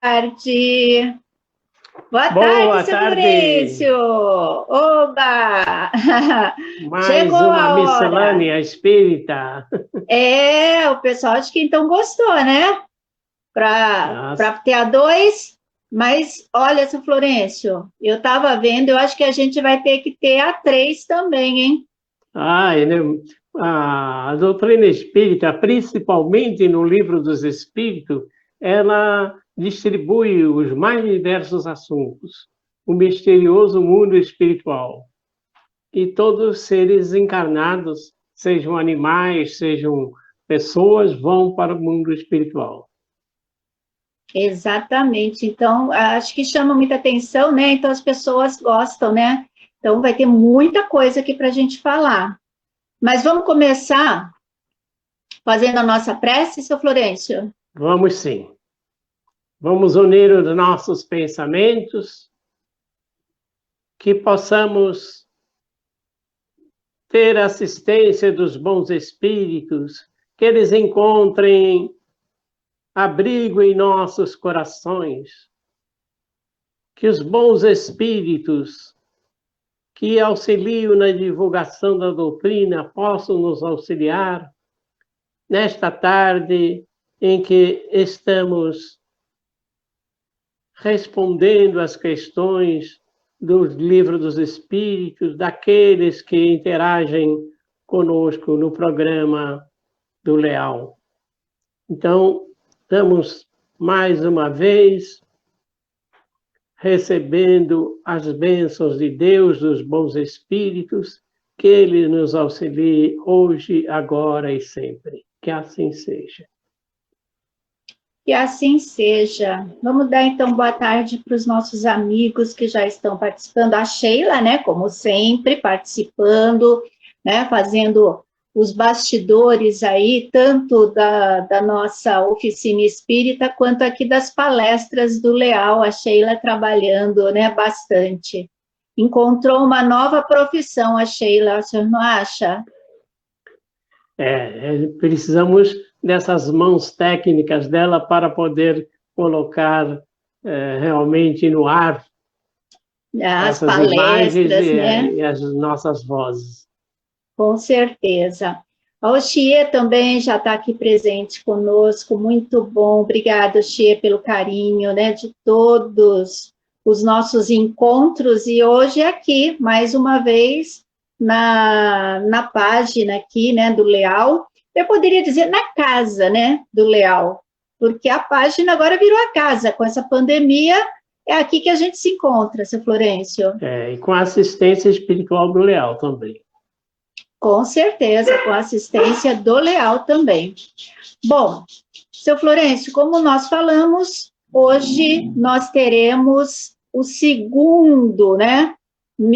tarde. Boa tarde, Boa seu tarde! Florencio. Oba! Mais Chegou uma a hora. miscelânea espírita. O pessoal acho que então gostou, né? Para Nossa. ter a dois. Mas olha, seu Florencio, eu estava vendo, eu acho que a gente vai ter que ter a três também, hein? Né, a doutrina espírita, principalmente no Livro dos Espíritos, ela distribui os mais diversos assuntos. O misterioso mundo espiritual. E todos os seres encarnados, sejam animais, sejam pessoas, vão para o mundo espiritual. Exatamente. Então, acho que chama muita atenção, né? Então as pessoas gostam, né? Então vai ter muita coisa aqui para a gente falar. Mas vamos começar fazendo a nossa prece, seu Florencio? Vamos sim. Vamos unir os nossos pensamentos, que possamos ter assistência dos bons espíritos, que eles encontrem abrigo em nossos corações, que os bons espíritos que auxiliam na divulgação da doutrina possam nos auxiliar nesta tarde em que estamos respondendo às questões do Livro dos Espíritos, daqueles que interagem conosco no programa do Leal. Então, estamos mais uma vez recebendo as bênçãos de Deus, dos bons espíritos, que Ele nos auxilie hoje, agora e sempre. Que assim seja. Que assim seja. Vamos dar então boa tarde para os nossos amigos que já estão participando. A Sheila, né, como sempre, participando, né, fazendo os bastidores aí, tanto da nossa oficina espírita, quanto aqui das palestras do Leal. A Sheila trabalhando, né, bastante. Encontrou uma nova profissão, a Sheila, o senhor não acha? Precisamos dessas mãos técnicas dela para poder colocar realmente no ar As essas imagens palestras, né? e as nossas vozes. Com certeza. A Oxie também já está aqui presente conosco, muito bom. Obrigada, Oxie, pelo carinho, né, de todos os nossos encontros. E hoje aqui, mais uma vez, na página aqui, né, do Leal. Eu poderia dizer na casa, né, do Leal, porque a página agora virou a casa. Com essa pandemia, é aqui que a gente se encontra, seu Florencio. E com a assistência espiritual do Leal também. Com certeza, com a assistência do Leal também. Bom, seu Florencio, como nós falamos, hoje nós teremos o segundo, né?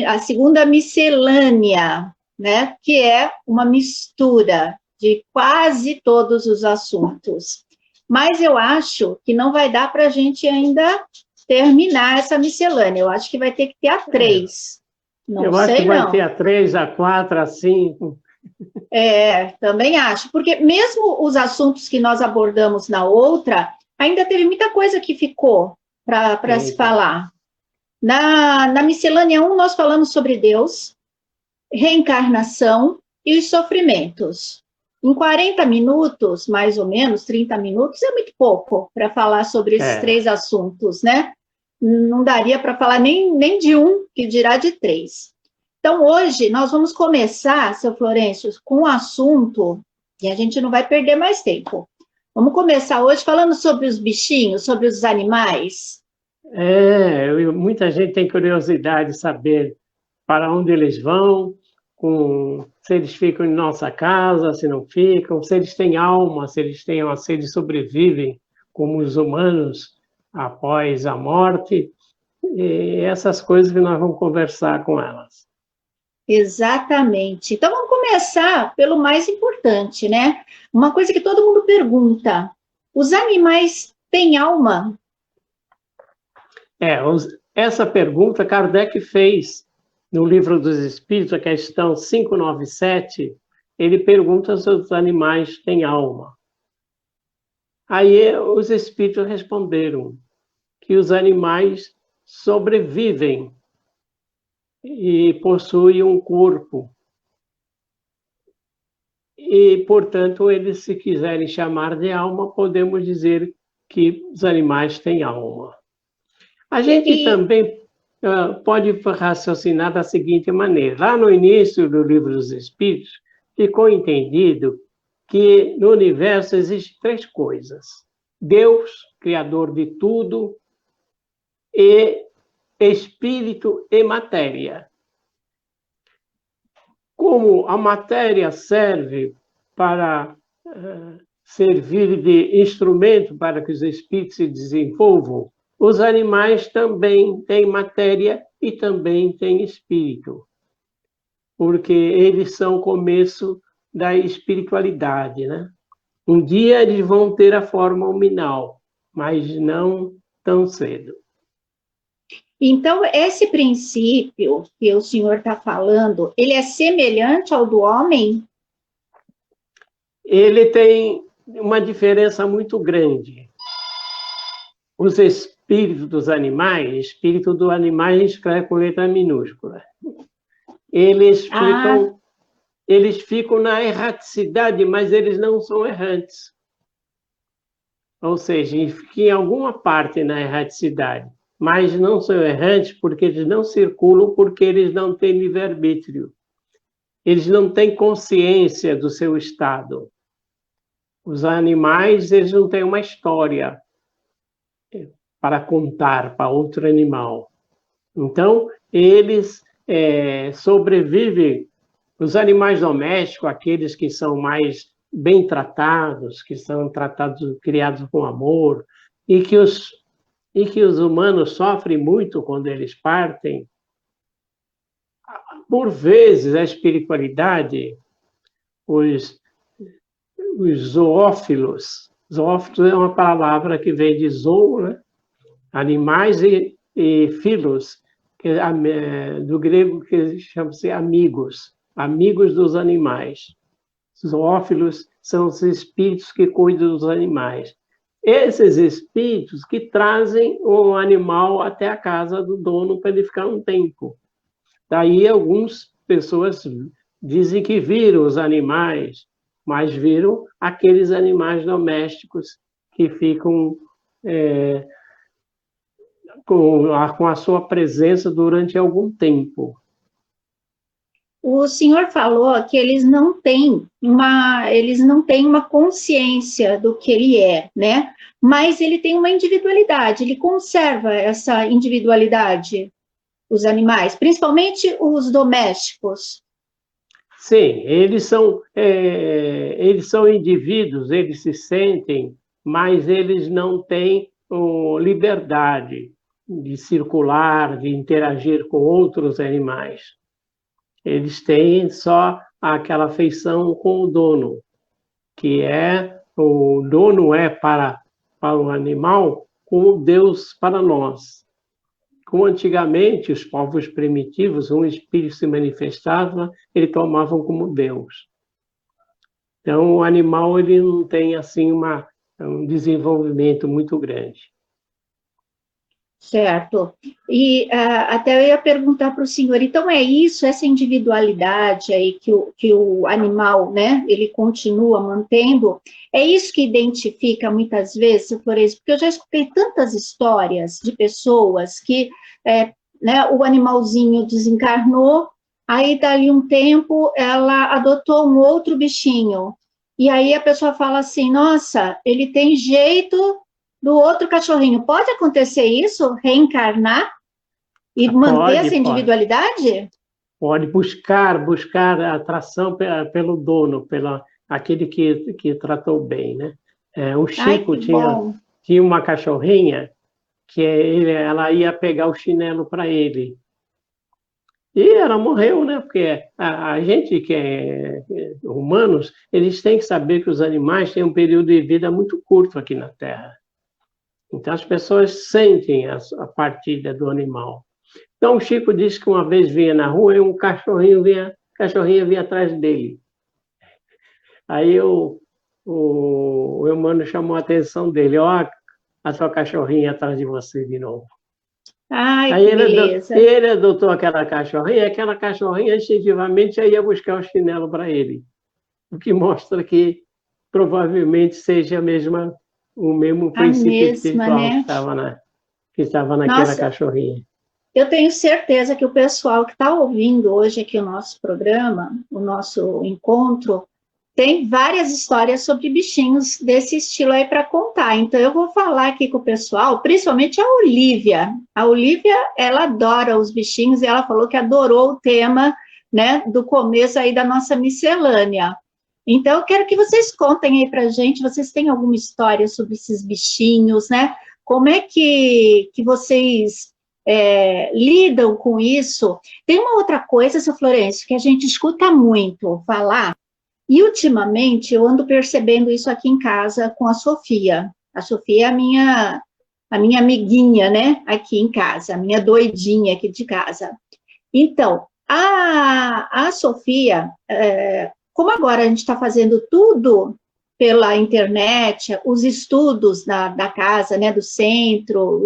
A segunda miscelânea, né? Que é uma mistura de quase todos os assuntos. Mas eu acho que não vai dar para a gente ainda terminar essa miscelânea. Eu acho que vai ter que ter a três. Não Eu acho que sei, vai ter não. a 3, a 4, a 5. Também acho, porque mesmo os assuntos que nós abordamos na outra, ainda teve muita coisa que ficou para se Então, falar. Na miscelânea 1, nós falamos sobre Deus, reencarnação e os sofrimentos. Em 40 minutos, mais ou menos, 30 minutos, é muito pouco para falar sobre esses três assuntos, né? Não daria para falar nem de um, que dirá de três. Então, hoje, nós vamos começar, seu Florencio, com um assunto, e a gente não vai perder mais tempo. Vamos começar hoje falando sobre os bichinhos, sobre os animais. Muita gente tem curiosidade de saber para onde eles vão, se eles ficam em nossa casa, se não ficam, se eles têm alma, se eles sobrevivem como os humanos após a morte, e essas coisas que nós vamos conversar com elas. Exatamente. Então, vamos começar pelo mais importante, né? Uma coisa que todo mundo pergunta: os animais têm alma? Essa pergunta Kardec fez no Livro dos Espíritos, a questão 597, ele pergunta se os animais têm alma. Aí os espíritos responderam: que os animais sobrevivem e possuem um corpo. E, portanto, eles, se quiserem chamar de alma, podemos dizer que os animais têm alma. A gente também pode raciocinar da seguinte maneira. Lá no início do Livro dos Espíritos, ficou entendido que no universo existem 3 coisas. Deus, Criador de tudo, e espírito e matéria. Como a matéria serve para servir de instrumento para que os espíritos se desenvolvam, os animais também têm matéria e também têm espírito, porque eles são o começo da espiritualidade, né? Um dia eles vão ter a forma nominal, mas não tão cedo. Então, esse princípio que o senhor está falando, ele é semelhante ao do homem? Ele tem uma diferença muito grande. Os espíritos dos animais, espírito do animal escreve com letra minúscula. Eles ficam na erraticidade, mas eles não são errantes. Ou seja, ficam em alguma parte na erraticidade, mas não são errantes porque eles não circulam, porque eles não têm livre-arbítrio. Eles não têm consciência do seu estado. Os animais, eles não têm uma história para contar para outro animal. Então, eles sobrevivem. Os animais domésticos, aqueles que são mais bem tratados, que são tratados, criados com amor, e que os humanos sofrem muito quando eles partem, por vezes a espiritualidade, os zoófilos é uma palavra que vem de zoo, né? Animais, e filos, do grego, que chama-se amigos dos animais. Zoófilos são os espíritos que cuidam dos animais. Esses espíritos que trazem o animal até a casa do dono para ele ficar um tempo. Daí algumas pessoas dizem que viram os animais, mas viram aqueles animais domésticos que ficam com a sua presença durante algum tempo. O senhor falou que eles não têm uma consciência do que ele é, né? Mas ele tem uma individualidade, ele conserva essa individualidade, os animais, principalmente os domésticos. Sim, eles são indivíduos, eles se sentem, mas eles não têm liberdade de circular, de interagir com outros animais. Eles têm só aquela afeição com o dono, que o dono é para o animal como Deus para nós. Como antigamente os povos primitivos, um espírito se manifestava, eles tomavam como Deus. Então o animal ele não tem assim um desenvolvimento muito grande. Certo. E até eu ia perguntar para o senhor, então é isso, essa individualidade aí que o animal, né, ele continua mantendo, é isso que identifica muitas vezes, por exemplo, porque eu já escutei tantas histórias de pessoas que, né, o animalzinho desencarnou, aí dali um tempo ela adotou um outro bichinho, e aí a pessoa fala assim, nossa, ele tem jeito do outro cachorrinho. Pode acontecer isso? Reencarnar e manter essa individualidade? Pode buscar a atração pelo dono, aquele que tratou bem, né? O Chico tinha uma cachorrinha que ela ia pegar o chinelo para ele. E ela morreu, né? Porque a gente que é humanos, eles têm que saber que os animais têm um período de vida muito curto aqui na Terra. Então, as pessoas sentem a partida do animal. Então, o Chico disse que uma vez vinha na rua e um cachorrinho vinha atrás dele. Aí o Emmanuel chamou a atenção dele. a sua cachorrinha atrás de você de novo. Ai, Aí que beleza. ele adotou aquela cachorrinha instintivamente ia buscar o chinelo para ele, o que mostra que provavelmente seja o mesmo A princípio mesma, espiritual né? que estava naquela Nossa, cachorrinha. eu tenho certeza que o pessoal que está ouvindo hoje aqui o nosso programa, o nosso encontro, tem várias histórias sobre bichinhos desse estilo aí para contar. Então, eu vou falar aqui com o pessoal, principalmente a Olivia. A Olivia, ela adora os bichinhos e ela falou que adorou o tema, né, do começo aí da nossa miscelânea. Então, eu quero que vocês contem aí para a gente, vocês têm alguma história sobre esses bichinhos, né? Como é que vocês lidam com isso? Tem uma outra coisa, seu Florencio, que a gente escuta muito falar, e ultimamente eu ando percebendo isso aqui em casa com a Sofia. A Sofia é a minha amiguinha, né, aqui em casa, a minha doidinha aqui de casa. Então, a Sofia, como agora a gente está fazendo tudo pela internet, os estudos da casa, né, do centro,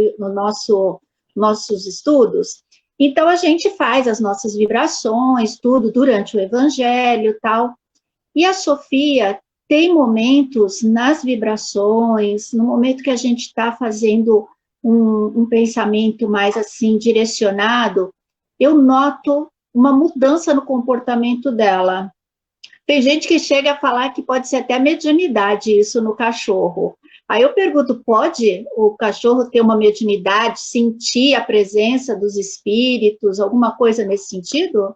nossos estudos, então a gente faz as nossas vibrações, tudo durante o evangelho, tal. E a Sofia tem momentos nas vibrações, no momento que a gente está fazendo um pensamento mais assim direcionado, eu noto uma mudança no comportamento dela. Tem gente que chega a falar que pode ser até mediunidade isso no cachorro. Aí eu pergunto, pode o cachorro ter uma mediunidade, sentir a presença dos espíritos, alguma coisa nesse sentido?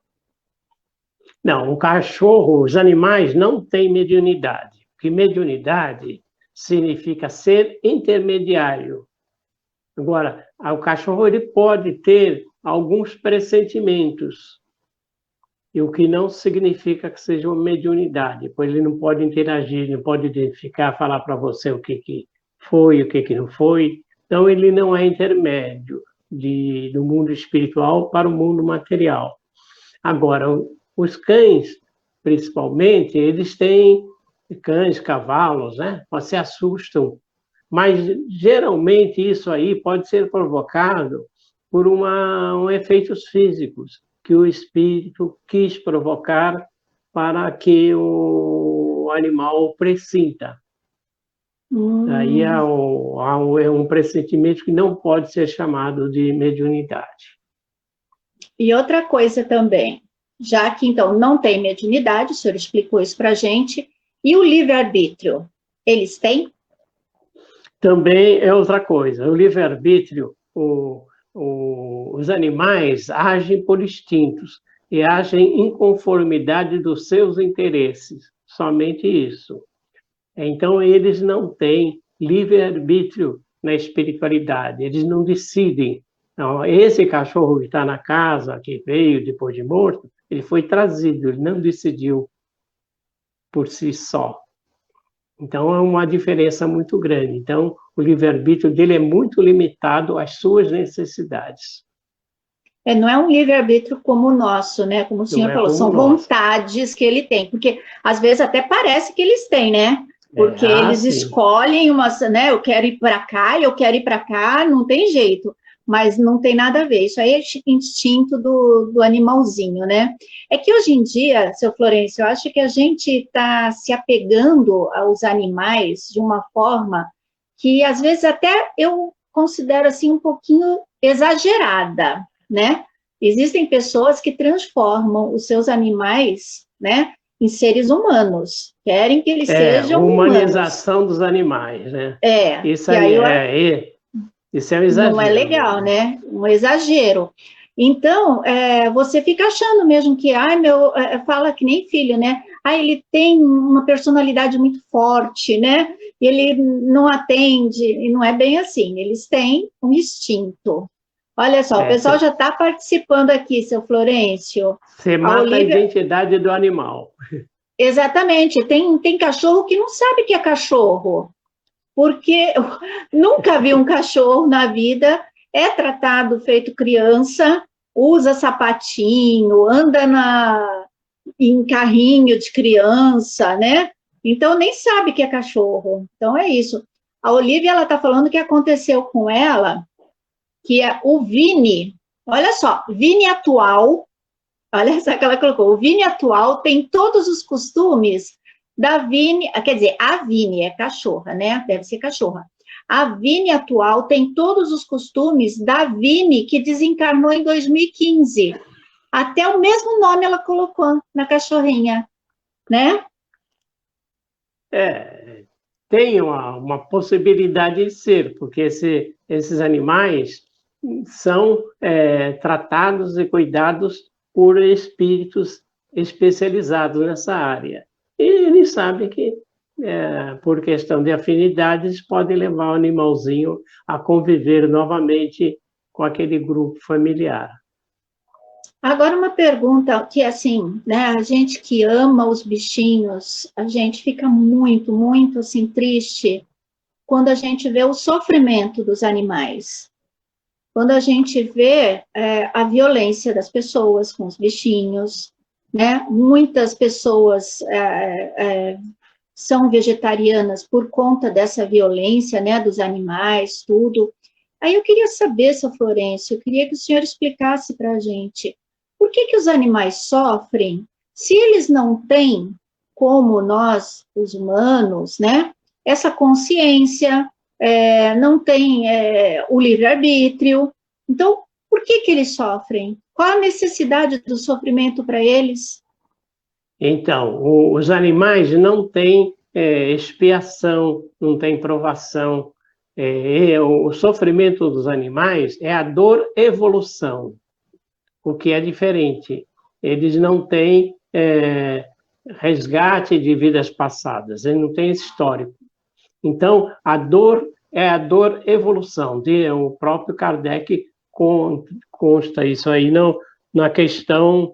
Não, o cachorro, os animais não têm mediunidade, porque mediunidade significa ser intermediário. Agora, o cachorro ele pode ter alguns pressentimentos, e o que não significa que seja uma mediunidade, pois ele não pode interagir, não pode identificar, falar para você o que foi, o que não foi. Então, ele não é intermédio do mundo espiritual para o mundo material. Agora, os cães, principalmente, eles têm cães, cavalos, né? Se assustam, mas geralmente isso aí pode ser provocado por efeitos físicos que o espírito quis provocar para que o animal pressinta. Aí é um pressentimento que não pode ser chamado de mediunidade. E outra coisa também, já que então não tem mediunidade, o senhor explicou isso para a gente, e o livre-arbítrio, eles têm? Também é outra coisa. O livre-arbítrio, os animais agem por instintos e agem em conformidade dos seus interesses, somente isso. Então, eles não têm livre-arbítrio na espiritualidade, eles não decidem. Então, esse cachorro que está na casa, que veio depois de morto, ele foi trazido, ele não decidiu por si só. Então, é uma diferença muito grande. Então, o livre-arbítrio dele é muito limitado às suas necessidades. Não é um livre-arbítrio como o nosso, né? Como o senhor falou, são vontades que ele tem, porque às vezes até parece que eles têm, né? Porque eles escolhem né? Eu quero ir para cá, eu quero ir para cá, não tem jeito. Mas não tem nada a ver, isso aí é instinto do animalzinho, né? É que hoje em dia, seu Florencio, eu acho que a gente está se apegando aos animais de uma forma que, às vezes, até eu considero, assim, um pouquinho exagerada, né? Existem pessoas que transformam os seus animais, né, em seres humanos, querem que eles sejam humanização humanos. Dos animais, né? Isso e aí isso é um exagero. Não é legal, né? Um exagero. Então, você fica achando mesmo que, fala que nem filho, né? Ele tem uma personalidade muito forte, né? Ele não atende, e não é bem assim. Eles têm um instinto. Olha só, o pessoal já está participando aqui, seu Florencio. Você mata a identidade do animal. Exatamente. Tem cachorro que não sabe que é cachorro, porque nunca vi um cachorro na vida, é tratado feito criança, usa sapatinho, anda em carrinho de criança, né? Então nem sabe que é cachorro. Então é isso. A Olivia, ela está falando que aconteceu com ela, que é o Vini, olha só, Vini atual, olha só que ela colocou, o Vini atual tem todos os costumes da Vini, quer dizer, a Vini é cachorra, né? Deve ser cachorra. A Vini atual tem todos os costumes da Vini que desencarnou em 2015. Até o mesmo nome ela colocou na cachorrinha, né? Tem uma possibilidade de ser, porque esses animais são tratados e cuidados por espíritos especializados nessa área. E eles sabem que, por questão de afinidades, podem levar o animalzinho a conviver novamente com aquele grupo familiar. Agora uma pergunta que, assim, né, a gente que ama os bichinhos, a gente fica muito, muito, assim, triste quando a gente vê o sofrimento dos animais. Quando a gente vê a violência das pessoas com os bichinhos, né? Muitas pessoas são vegetarianas por conta dessa violência, né, dos animais, tudo. Aí eu queria saber, seu Florencio, eu queria que o senhor explicasse para a gente por que os animais sofrem se eles não têm, como nós, os humanos, né, essa consciência, não tem o livre-arbítrio. Então, por que eles sofrem? Qual a necessidade do sofrimento para eles? Então, os animais não têm expiação, não têm provação. O sofrimento dos animais é a dor-evolução, o que é diferente. Eles não têm resgate de vidas passadas, eles não têm esse histórico. Então, a dor é a dor-evolução. O próprio Kardec consta isso aí na questão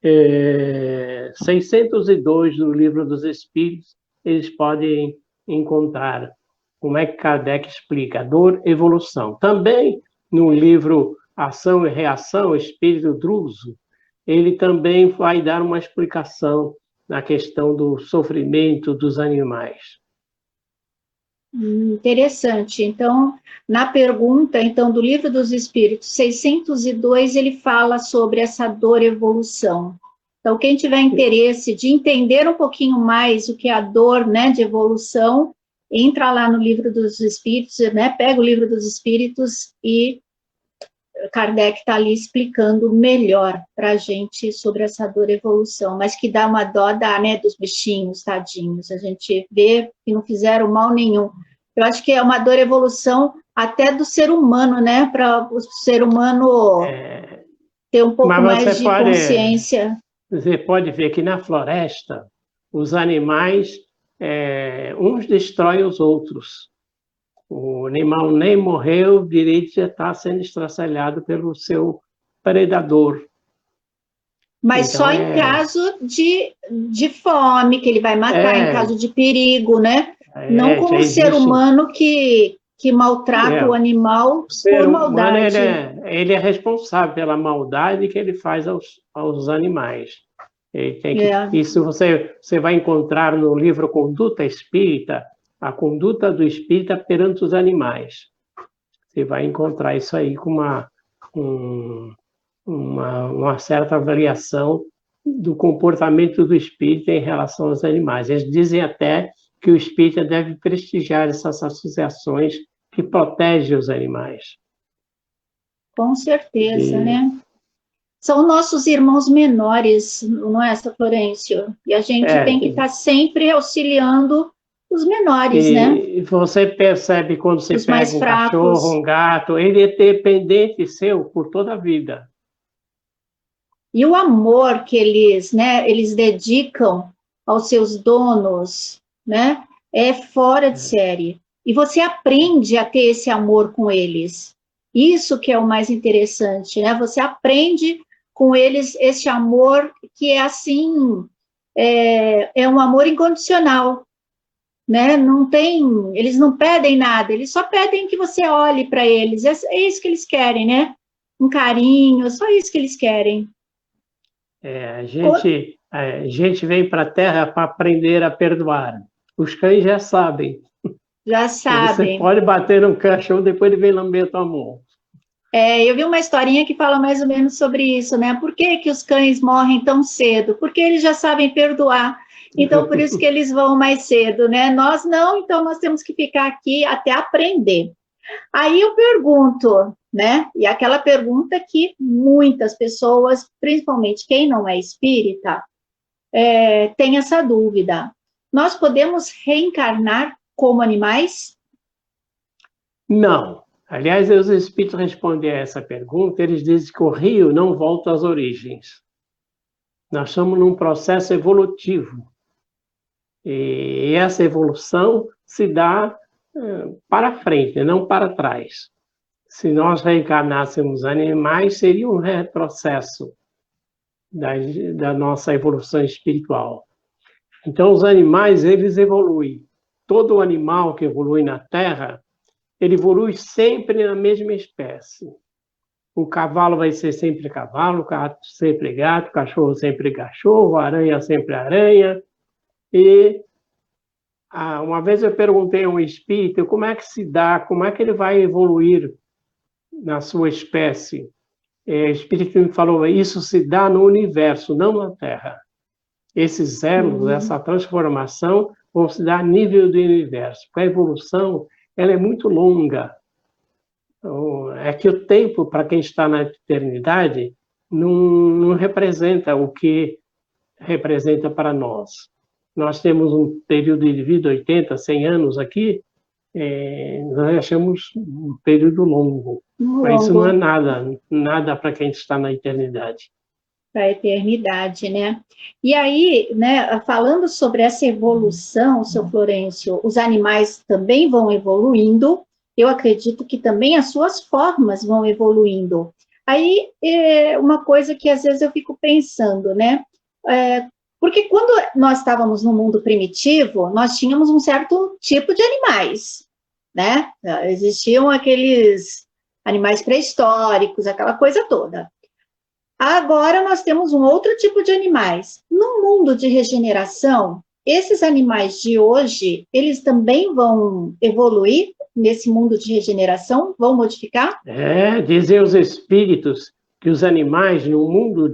602 do Livro dos Espíritos, eles podem encontrar como é que Kardec explica a dor-evolução. Também no livro Ação e Reação, Espírito Druso, ele também vai dar uma explicação na questão do sofrimento dos animais. Interessante. Então, na pergunta do Livro dos Espíritos 602, ele fala sobre essa dor-evolução. Então, quem tiver interesse de entender um pouquinho mais o que é a dor, né, de evolução, entra lá no Livro dos Espíritos, né, pega o Livro dos Espíritos e Kardec está ali explicando melhor para a gente sobre essa dor-evolução, mas que dá uma dó, né, dos bichinhos, tadinhos. A gente vê que não fizeram mal nenhum. Eu acho que é uma dor-evolução até do ser humano, né, para o ser humano ter um pouco mais de consciência. Você pode ver que na floresta, os animais, uns destroem os outros. O animal nem morreu, o direito já está sendo estraçalhado pelo seu predador. Mas então, só em caso de fome, que ele vai matar, em caso de perigo, né? Não como o ser humano que maltrata o animal por maldade. Ele é responsável pela maldade que ele faz aos animais. Isso você vai encontrar no livro Conduta Espírita, a conduta do espírita perante os animais. Você vai encontrar isso aí com uma certa avaliação do comportamento do espírita em relação aos animais. Eles dizem até que o espírita deve prestigiar essas associações que protegem os animais. Com certeza, né? São nossos irmãos menores, não é, Florencio? E a gente tem que estar sempre auxiliando os menores, né? E você percebe quando você pega um cachorro, um gato, ele é dependente seu por toda a vida. E o amor que eles dedicam aos seus donos, né, é fora de série. E você aprende a ter esse amor com eles. Isso que é o mais interessante, né? Você aprende com eles esse amor que é assim, é um amor incondicional. Né? Eles não pedem nada, eles só pedem que você olhe para eles. É isso que eles querem, né? Um carinho, só isso que eles querem. A gente vem para a Terra para aprender a perdoar. Os cães já sabem. Já Você sabem. pode bater no cachorro, depois ele vem lamber a tua mão. Eu vi uma historinha que fala mais ou menos sobre isso, né? Por que que os cães morrem tão cedo? Porque eles já sabem perdoar. Então, por isso que eles vão mais cedo, né? Nós não, então nós temos que ficar aqui até aprender. Aí eu pergunto, né? E aquela pergunta que muitas pessoas, principalmente quem não é espírita, tem essa dúvida. Nós podemos reencarnar como animais? Não. Aliás, os espíritos respondem a essa pergunta, eles dizem que o rio não volta às origens. Nós estamos num processo evolutivo. E essa evolução se dá para frente, não para trás. Se nós reencarnássemos animais, seria um retrocesso da nossa evolução espiritual. Então, os animais, eles evoluem. Todo animal que evolui na Terra, ele evolui sempre na mesma espécie. O cavalo vai ser sempre cavalo, o gato sempre gato, o cachorro sempre cachorro, a aranha sempre aranha. E uma vez eu perguntei a um espírito como é que se dá, como é que ele vai evoluir na sua espécie. O espírito me falou, isso se dá no universo, não na Terra. Esses elos, essa transformação, vão se dar a nível do universo. Porque a evolução, ela é muito longa. É que o tempo, para quem está na eternidade, não representa o que representa para nós. Nós temos um período de vida, 80, 100 anos aqui, nós achamos um período longo. Mas isso não é nada para quem está na eternidade. Para a eternidade, né? E aí, né, falando sobre essa evolução, seu Florencio, os animais também vão evoluindo, eu acredito que também as suas formas vão evoluindo. Aí, uma coisa que às vezes eu fico pensando, né? Porque quando nós estávamos no mundo primitivo, nós tínhamos um certo tipo de animais, né? Existiam aqueles animais pré-históricos, aquela coisa toda. Agora nós temos um outro tipo de animais. No mundo de regeneração, esses animais de hoje, eles também vão evoluir nesse mundo de regeneração? Vão modificar? Dizem os espíritos que os animais, no mundo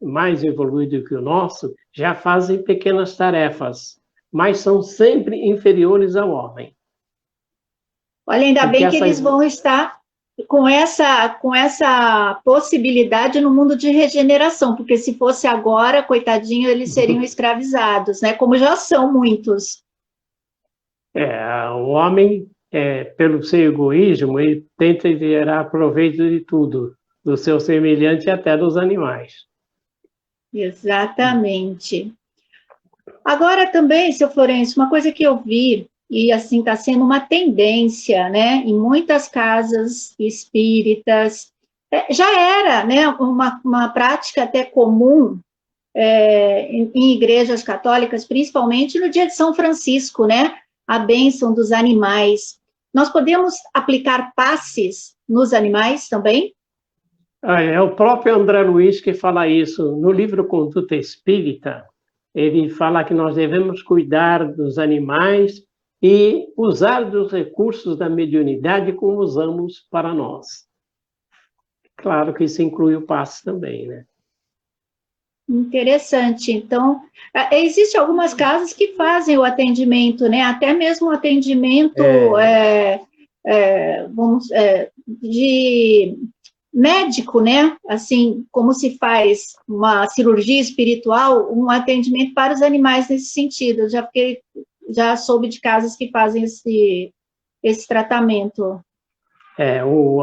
mais evoluído que o nosso, já fazem pequenas tarefas, mas são sempre inferiores ao homem. Olha, ainda bem que eles vão estar com essa possibilidade no mundo de regeneração, porque se fosse agora, coitadinho, eles seriam escravizados, né? Como já são muitos. O homem, pelo seu egoísmo, ele tenta tirar proveito de tudo, do seu semelhante e até dos animais. Exatamente. Agora também, seu Florencio, uma coisa que eu vi, e assim está sendo uma tendência, né, em muitas casas espíritas, já era, né, uma prática até comum em igrejas católicas, principalmente no dia de São Francisco, né, a bênção dos animais. Nós podemos aplicar passes nos animais também? É o próprio André Luiz que fala isso. No livro Conduta Espírita, ele fala que nós devemos cuidar dos animais e usar dos recursos da mediunidade como usamos para nós. Claro que isso inclui o passe também, né? Interessante. Então, existem algumas casas que fazem o atendimento, né? Até mesmo o atendimento de médico, né? Assim, como se faz uma cirurgia espiritual, um atendimento para os animais nesse sentido. Já soube de casas que fazem esse tratamento.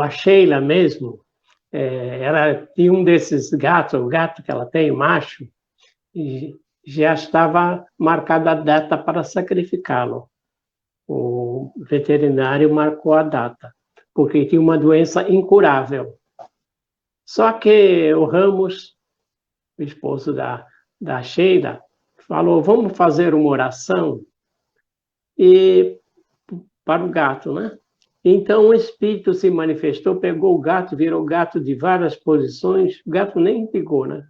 A Sheila mesmo, ela tinha um desses gatos, o gato que ela tem, o macho, e já estava marcada a data para sacrificá-lo. O veterinário marcou a data, porque tinha uma doença incurável. Só que o Ramos, o esposo da Sheila, falou, vamos fazer uma oração para o gato, né? Então o espírito se manifestou, pegou o gato, virou gato de várias posições, o gato nem pegou, né?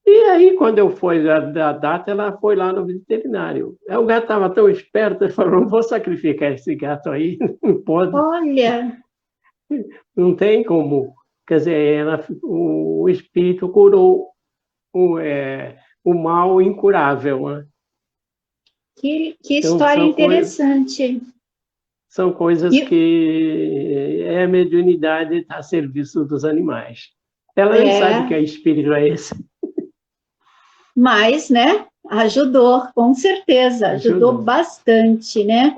E aí, quando eu fui da data, ela foi lá no veterinário. Aí o gato estava tão esperto, ele falou, não vou sacrificar esse gato aí, não pode, Olha, não tem como. Quer dizer, o espírito curou o mal incurável, né? que Então, história interessante. são coisas E, que a mediunidade está a serviço dos animais. Ela nem sabe que é, é espírito é esse. mas, né, ajudou, com certeza, ajudou Ajudou. bastante, né?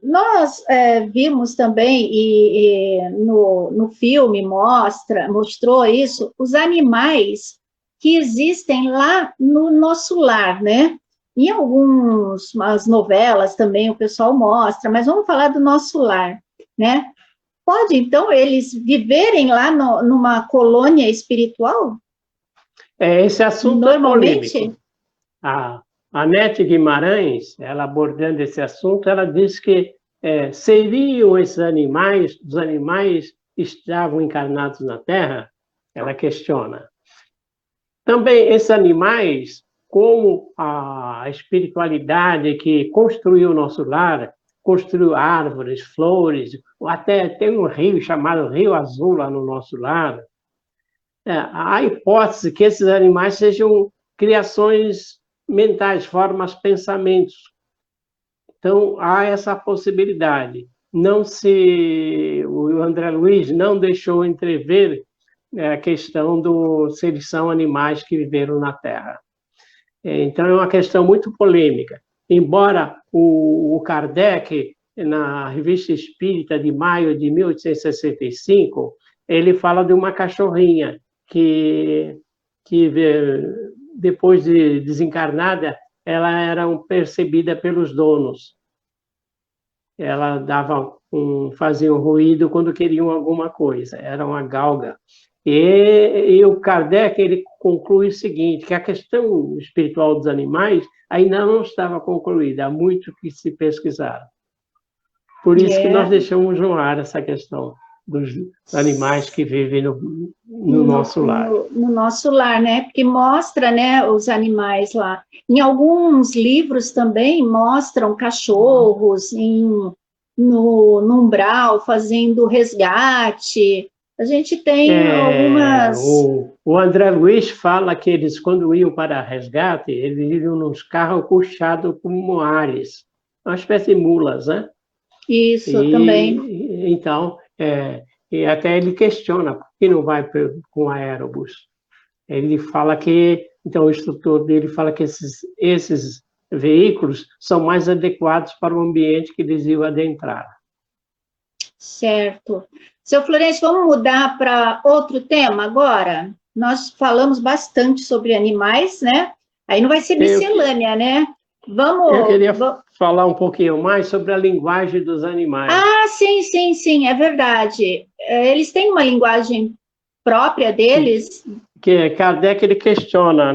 Nós vimos também, e no filme mostrou isso, os animais que existem lá no nosso lar, né? Em algumas novelas também o pessoal mostra, mas vamos falar do nosso lar, né? Pode, então, eles viverem lá numa colônia espiritual? Esse assunto é Normalmente? polêmico. A Nete Guimarães, ela abordando esse assunto, ela diz que seriam esses animais, os animais que estavam encarnados na Terra? Ela questiona. Também esses animais, como a espiritualidade que construiu o nosso lar, construiu árvores, flores, até tem um rio chamado Rio Azul lá no nosso lar. Há a hipótese que esses animais sejam criações mentais, formas, pensamentos. Então, há essa possibilidade. O André Luiz não deixou entrever a questão se eles são animais que viveram na Terra. Então, é uma questão muito polêmica. Embora o Kardec, na Revista Espírita de maio de 1865, ele fala de uma cachorrinha que depois de desencarnada, ela era percebida pelos donos. Ela fazia um ruído quando queriam alguma coisa, era uma galga. E o Kardec ele conclui o seguinte, que a questão espiritual dos animais ainda não estava concluída, há muito que se pesquisar. Por isso que nós É, deixamos no ar essa questão dos animais que vivem no nosso lar. no nosso lar, né? Porque mostra, né, os animais lá. Em alguns livros também mostram cachorros no umbral fazendo resgate. A gente tem algumas. O André Luiz fala que eles, quando iam para resgate, eles iam nos carros puxados por moares, uma espécie de mulas, né? Isso também. Então, e até ele questiona por que não vai com aerobus. Ele fala que, então o instrutor dele fala que esses veículos são mais adequados para o ambiente que eles iam adentrar. Certo. Seu Florencio, vamos mudar para outro tema agora? Nós falamos bastante sobre animais, né? Aí não vai ser miscelânea, né? Eu queria falar um pouquinho mais sobre a linguagem dos animais. Ah, sim, é verdade. Eles têm uma linguagem própria deles? Que Kardec ele questiona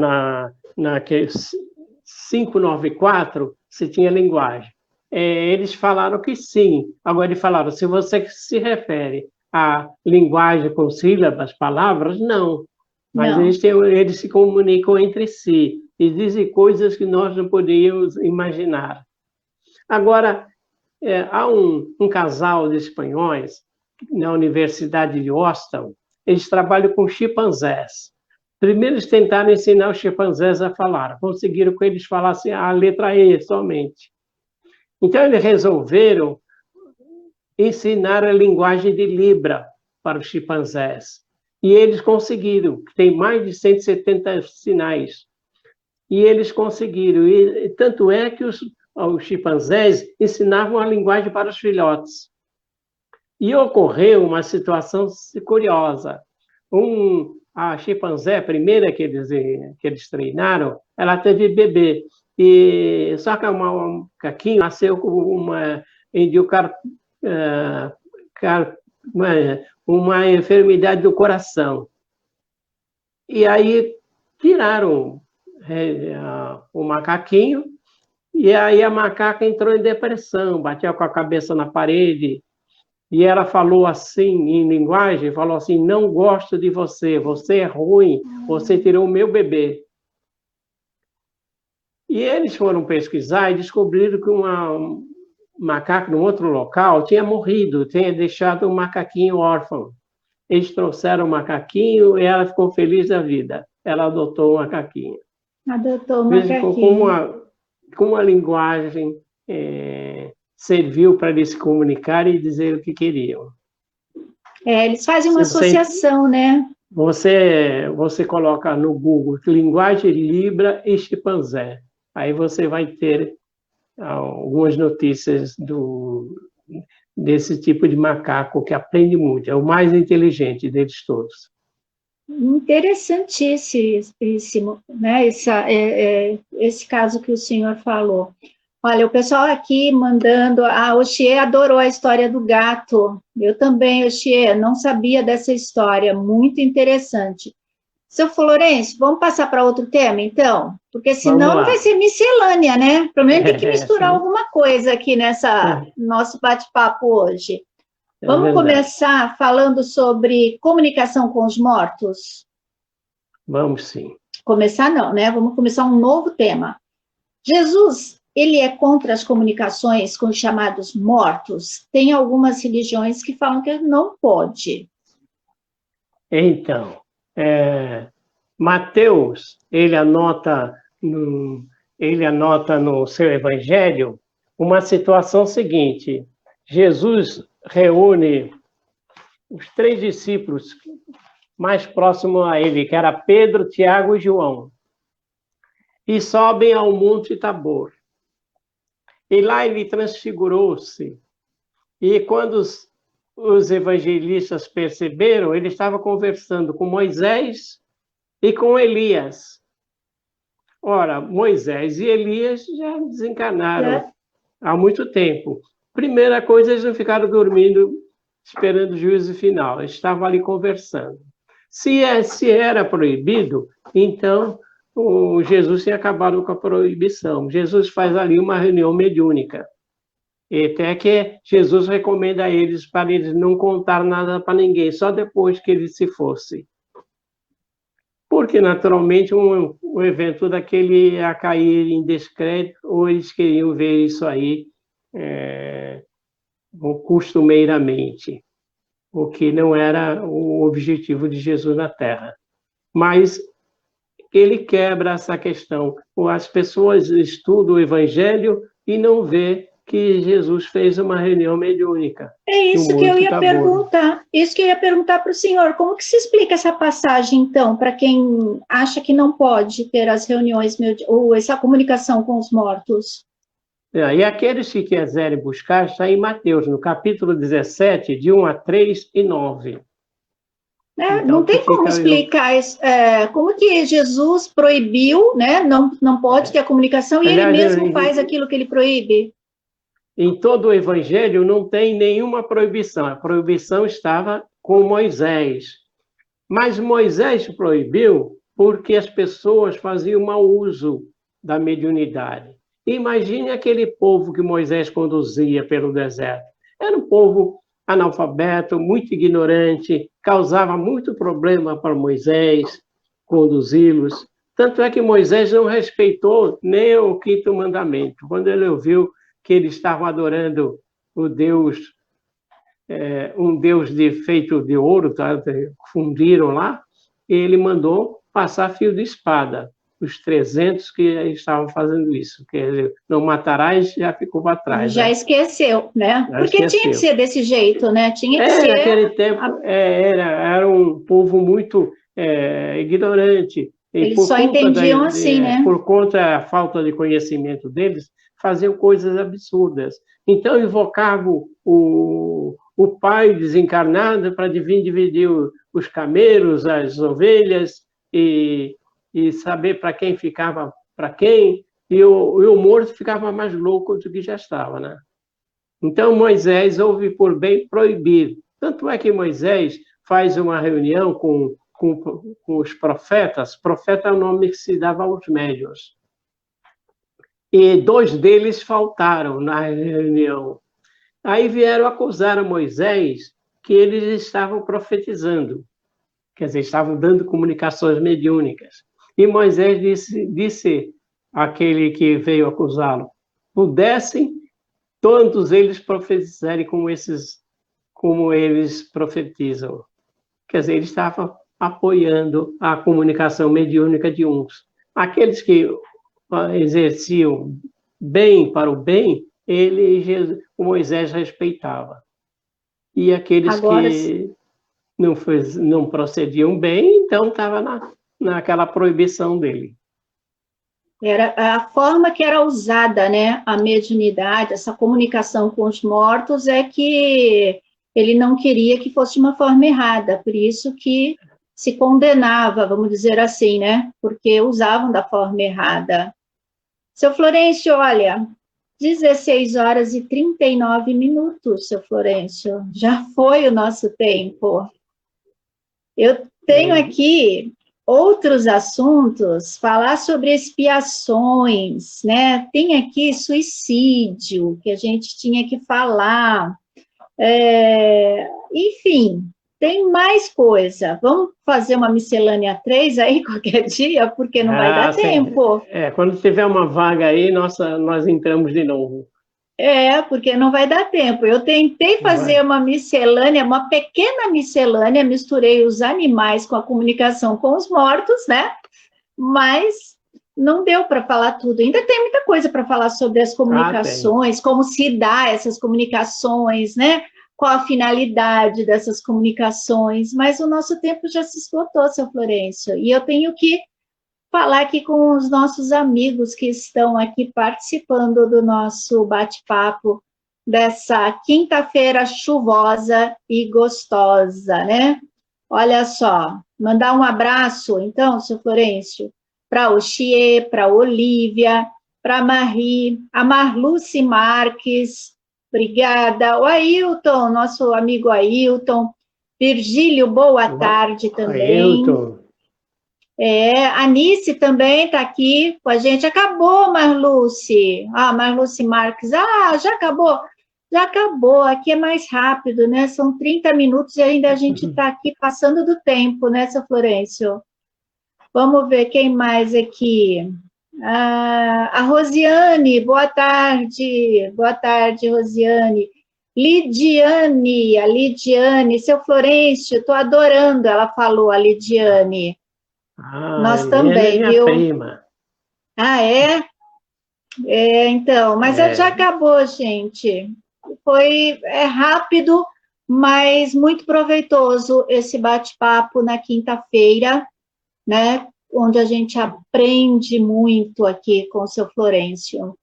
na 594 se tinha linguagem. Eles falaram que sim. Agora, eles falaram, se você se refere à linguagem com sílabas, palavras, não. Mas Não. eles se comunicam entre si e dizem coisas que nós não poderíamos imaginar. Agora, há um casal de espanhóis na Universidade de Austin, eles trabalham com chimpanzés. Primeiro, eles tentaram ensinar os chimpanzés a falar, conseguiram que eles falassem a letra E somente. Então, eles resolveram ensinar a linguagem de Libra para os chimpanzés. E eles conseguiram, tem mais de 170 sinais. E eles conseguiram. E tanto é que os chimpanzés ensinavam a linguagem para os filhotes. E ocorreu uma situação curiosa. A chimpanzé, a primeira que eles treinaram, ela teve bebê. Só que um caquinho nasceu com uma enfermidade do coração. E aí tiraram o macaquinho, e aí a macaca entrou em depressão, batia com a cabeça na parede. E ela falou assim, em linguagem, falou assim, não gosto de você, você é ruim, você tirou o meu bebê. E eles foram pesquisar e descobriram que um macaco num outro local tinha morrido, tinha deixado um macaquinho órfão. Eles trouxeram o macaquinho e ela ficou feliz da vida. Ela adotou o macaquinho. Adotou o Veja como macaquinho. a linguagem serviu para eles se comunicar e dizer o que queriam. Eles fazem uma Se associação, né? você coloca no Google linguagem Libra e chimpanzé. Aí você vai ter algumas notícias desse tipo de macaco que aprende muito. É o mais inteligente deles todos. Interessantíssimo, né? Esse caso que o senhor falou. Olha, o pessoal aqui mandando, o Xie adorou a história do gato. Eu também, o Xie, não sabia dessa história, muito interessante. Seu Florencio, vamos passar para outro tema, então? Porque senão não vai ser miscelânea, né? Pelo menos tem que misturar alguma coisa aqui nessa nosso bate-papo hoje. Vamos começar falando sobre comunicação com os mortos? Vamos sim. Começar não, né? Vamos começar um novo tema. Jesus, ele é contra as comunicações com os chamados mortos? Tem algumas religiões que falam que não pode. Então, Mateus, ele anota no seu evangelho uma situação seguinte. Jesus reúne os 3 discípulos mais próximos a ele, que era Pedro, Tiago e João, e sobem ao Monte Tabor. E lá ele transfigurou-se. E quando os evangelistas perceberam, ele estava conversando com Moisés e com Elias. Ora, Moisés e Elias já desencarnaram há muito tempo. Primeira coisa, eles não ficaram dormindo, esperando o juízo final. Eles estavam ali conversando. Se era proibido, então Jesus tinha acabado com a proibição. Jesus faz ali uma reunião mediúnica. E até que Jesus recomenda a eles para eles não contar nada para ninguém, só depois que ele se fosse. Porque, naturalmente, um evento daquele ia cair em descrédito, ou eles queriam ver isso aí costumeiramente, o que não era o objetivo de Jesus na Terra. Mas ele quebra essa questão. As pessoas estudam o Evangelho e não vê que Jesus fez uma reunião mediúnica. É isso que eu ia perguntar. Isso que eu ia perguntar para o senhor. Como que se explica essa passagem, então, para quem acha que não pode ter as reuniões ou essa comunicação com os mortos? E aqueles que quiserem buscar, está em Mateus, no capítulo 17, de 1 a 3 e 9. Então, não tem como explicar como que Jesus proibiu, né? Não pode ter a comunicação e ele mesmo faz aquilo que ele proíbe. Em todo o Evangelho não tem nenhuma proibição. A proibição estava com Moisés. Mas Moisés proibiu porque as pessoas faziam mau uso da mediunidade. Imagine aquele povo que Moisés conduzia pelo deserto. Era um povo analfabeto, muito ignorante, causava muito problema para Moisés conduzi-los. Tanto é que Moisés não respeitou nem o 5º mandamento. Quando ele ouviu que eles estavam adorando o Deus, um Deus feito de ouro, tá? Fundiram lá, e ele mandou passar fio de espada, os 300 que estavam fazendo isso. Quer dizer, não matarás, já ficou para trás. Já esqueceu, né? Porque tinha que ser desse jeito, né? Tinha que ser... Naquele tempo, era um povo muito ignorante. Eles só entendiam assim, né? Por conta da falta de conhecimento deles, faziam coisas absurdas. Então, invocavam o pai desencarnado para vir dividir os camelos, as ovelhas, e saber para quem ficava para quem, e o morto ficava mais louco do que já estava, né? Então, Moisés houve por bem proibir. Tanto é que Moisés faz uma reunião com os profetas. Profeta é o nome que se dava aos médiuns. E 2 deles faltaram na reunião. Aí vieram acusar a Moisés que eles estavam profetizando, quer dizer, estavam dando comunicações mediúnicas. E Moisés disse àquele que veio acusá-lo: pudessem todos eles profetizarem como eles profetizam. Quer dizer, ele estava apoiando a comunicação mediúnica de uns. Aqueles que exerciam bem para o bem, o Moisés respeitava. E aqueles Agora, que não procediam bem, então estava naquela proibição dele. era a forma que era usada, né, a mediunidade, essa comunicação com os mortos, é que ele não queria que fosse de uma forma errada, por isso que se condenava, vamos dizer assim, né, porque usavam da forma errada. Seu Florencio, olha, 16 horas e 39 minutos, seu Florencio, já foi o nosso tempo. Eu tenho aqui outros assuntos, falar sobre expiações, né? Tem aqui suicídio, que a gente tinha que falar. Enfim, tem mais coisa. Vamos fazer uma miscelânea 3 aí qualquer dia, porque não vai dar tempo. Quando tiver uma vaga aí, nós entramos de novo. Porque não vai dar tempo. Eu tentei fazer uma miscelânea, uma pequena miscelânea, misturei os animais com a comunicação com os mortos, né? Mas não deu para falar tudo. Ainda tem muita coisa para falar sobre as comunicações, como se dá essas comunicações, né? Qual a finalidade dessas comunicações. Mas o nosso tempo já se esgotou, seu Florencio. E eu tenho que falar aqui com os nossos amigos que estão aqui participando do nosso bate-papo dessa quinta-feira chuvosa e gostosa, né? Olha só, mandar um abraço, então, seu Florencio, para o Xie, para a Olívia, para a Marie, a Marluce Marques, obrigada, o Ailton, nosso amigo Ailton, Virgílio, boa tarde também. Ailton. A Anice também está aqui com a gente. Acabou, Marluce. Marluce Marques. Já acabou. Já acabou. Aqui é mais rápido, né? São 30 minutos e ainda a gente está aqui passando do tempo, né, seu Florencio? Vamos ver quem mais aqui. A Rosiane, boa tarde. Boa tarde, Rosiane. Lidiane, a Lidiane. Seu Florencio, estou adorando, ela falou, a Lidiane. Nós também, minha viu? Prima. É? Então, mas já acabou, gente. É rápido, mas muito proveitoso esse bate-papo na quinta-feira, né? Onde a gente aprende muito aqui com o seu Florencio.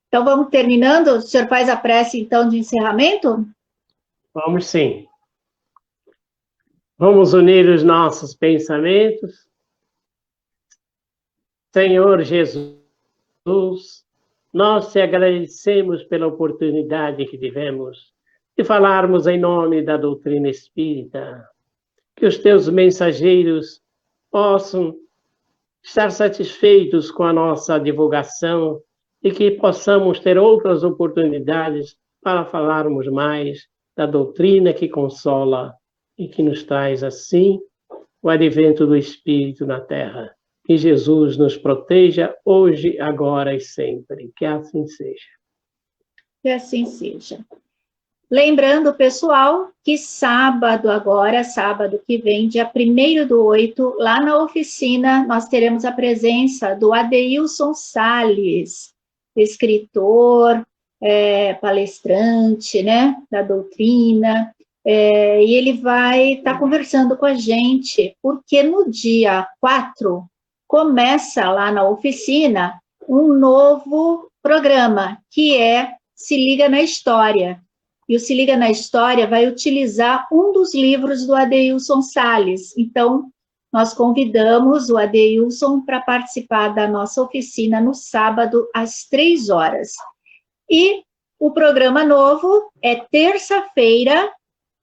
Então, vamos terminando? O senhor faz a prece, então, de encerramento? Vamos sim. Vamos unir os nossos pensamentos. Senhor Jesus, nós te agradecemos pela oportunidade que tivemos de falarmos em nome da doutrina espírita. Que os teus mensageiros possam estar satisfeitos com a nossa divulgação e que possamos ter outras oportunidades para falarmos mais da doutrina que consola e que nos traz, assim, o advento do Espírito na Terra. Que Jesus nos proteja hoje, agora e sempre. Que assim seja. Que assim seja. Lembrando, pessoal, que sábado que vem, dia 1º/8, lá na oficina, nós teremos a presença do Adeilson Salles, escritor, palestrante, né, da doutrina, e ele vai estar conversando com a gente, porque no dia 4 começa lá na oficina um novo programa, que é Se Liga na História. E o Se Liga na História vai utilizar um dos livros do Adeilson Salles. Então, nós convidamos o Adeilson para participar da nossa oficina no sábado, às 3 horas. E o programa novo é terça-feira,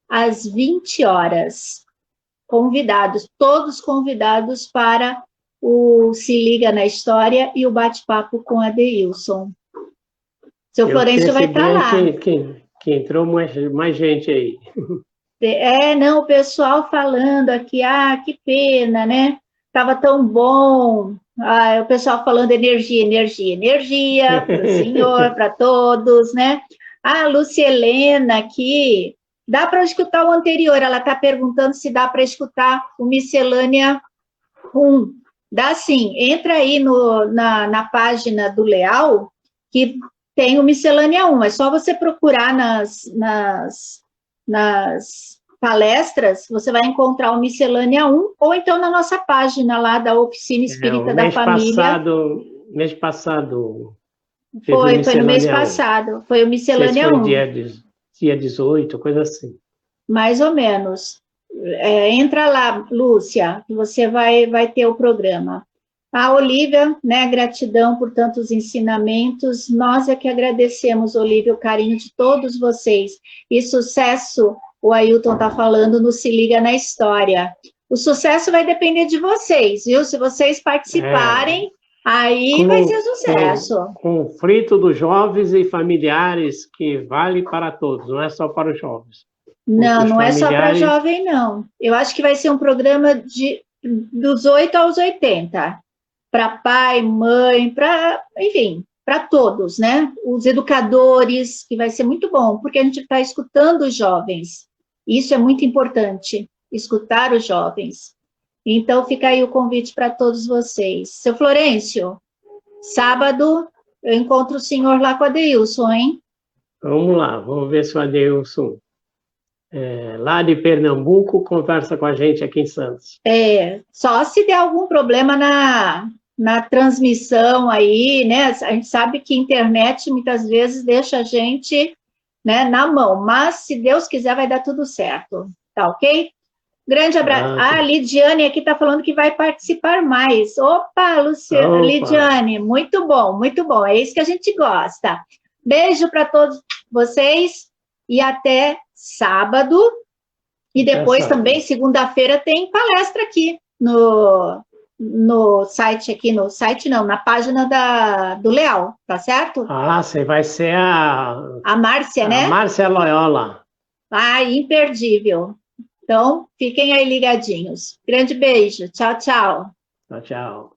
às 20 horas. Convidados, todos convidados para o Se Liga na História e o bate-papo com Adeilson. Seu Florencio vai estar lá. que entrou mais gente aí. Não, o pessoal falando aqui, que pena, né? Tava tão bom. O pessoal falando energia, energia, energia, para o senhor, para todos, né? A Lúcia Helena aqui, dá para escutar o anterior, ela está perguntando se dá para escutar o Miscelânea 1. Dá sim, entra aí na página do Leal, que tem o Miscelânea 1, é só você procurar nas palestras, você vai encontrar o Miscelânea 1, ou então na nossa página lá da Oficina Espírita da Família. Mês passado. Foi no mês passado, foi o Miscelânea 1. Dia 18, coisa assim. Mais ou menos. Entra lá, Lúcia, que você vai ter o programa. A Olívia, né, gratidão por tantos ensinamentos. Nós é que agradecemos, Olívia, o carinho de todos vocês. E sucesso, o Ailton está falando, no Se Liga na História. O sucesso vai depender de vocês, viu? Se vocês participarem, aí vai ser sucesso. Conflito dos jovens e familiares, que vale para todos, não é só para os jovens. Não é só para jovem, não. Eu acho que vai ser um programa dos 8 aos 80. Para pai, mãe, enfim, para todos, né? Os educadores, que vai ser muito bom, porque a gente está escutando os jovens. Isso é muito importante, escutar os jovens. Então, fica aí o convite para todos vocês. Seu Florencio, sábado eu encontro o senhor lá com o Adeilson, hein? Vamos lá, vamos ver se o Adeilson, lá de Pernambuco, conversa com a gente aqui em Santos. Só se der algum problema na transmissão aí, né? A gente sabe que a internet muitas vezes deixa a gente, né, na mão, mas se Deus quiser vai dar tudo certo, tá ok? Grande abraço. A Lidiane aqui está falando que vai participar mais. Opa, Luciana, Lidiane, muito bom, é isso que a gente gosta. Beijo para todos vocês e até sábado. E depois também, segunda-feira, tem palestra aqui no site, na página do Leal, tá certo? Você vai ser a Márcia, né? A Márcia Loyola. Imperdível. Então, fiquem aí ligadinhos. Grande beijo. Tchau, tchau. Tchau, tchau.